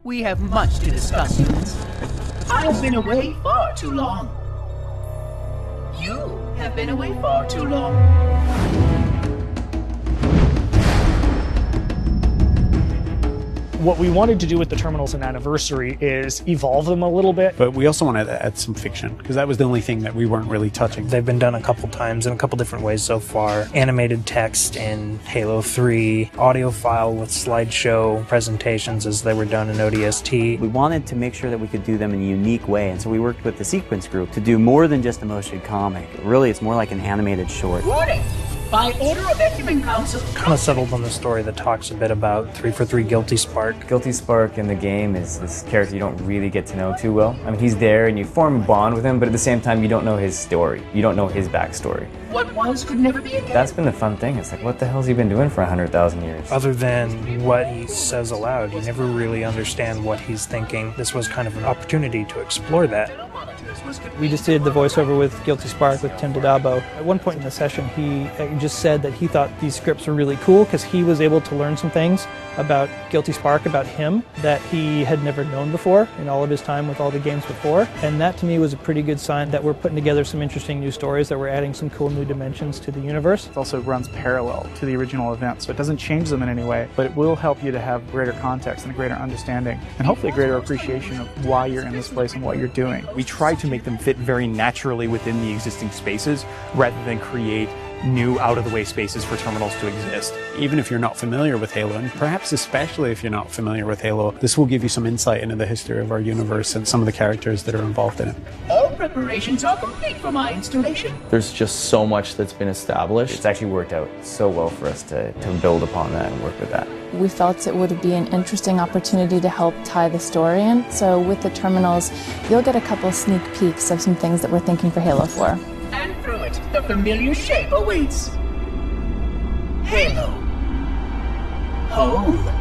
We have much to discuss, humans. I have been away far too long. You have been away far too long. What we wanted to do with the Terminals and Anniversary is evolve them a little bit. But we also wanted to add some fiction, because that was the only thing that we weren't really touching. They've been done a couple times in a couple different ways so far. Animated text in Halo 3, audio file with slideshow presentations as they were done in ODST. We wanted to make sure that we could do them in a unique way, and so we worked with the Sequence group to do more than just a motion comic. Really, it's more like an animated short. Warning! By order of Ecumen Council. Kind of settled on the story that talks a bit about 3 for 3 Guilty Spark. Guilty Spark in the game is this character you don't really get to know too well. I mean, he's there and you form a bond with him, but at the same time, you don't know his story. You don't know his backstory. What was could never be again. That's been the fun thing. It's like, what the hell's he been doing for 100,000 years? Other than what he says aloud, you never really understand what he's thinking. This was kind of an opportunity to explore that. We just did the voiceover with Guilty Spark with Tim Dodabo. At one point in the session, he just said that he thought these scripts were really cool because he was able to learn some things about Guilty Spark, about him, that he had never known before in all of his time with all the games before. And that to me was a pretty good sign that we're putting together some interesting new stories, that we're adding some cool new dimensions to the universe. It also runs parallel to the original event, so it doesn't change them in any way, but it will help you to have greater context and a greater understanding, and hopefully a greater appreciation of why you're in this place and what you're doing. We try to make them fit very naturally within the existing spaces rather than create new out-of-the-way spaces for Terminals to exist. Even if you're not familiar with Halo, and perhaps especially if you're not familiar with Halo, this will give you some insight into the history of our universe and some of the characters that are involved in it. All preparations are complete for my installation. There's just so much that's been established. It's actually worked out so well for us to build upon that and work with that. We felt it would be an interesting opportunity to help tie the story in. So with the Terminals, you'll get a couple sneak peeks of some things that we're thinking for Halo 4. And through it, the familiar shape awaits. Halo. Home.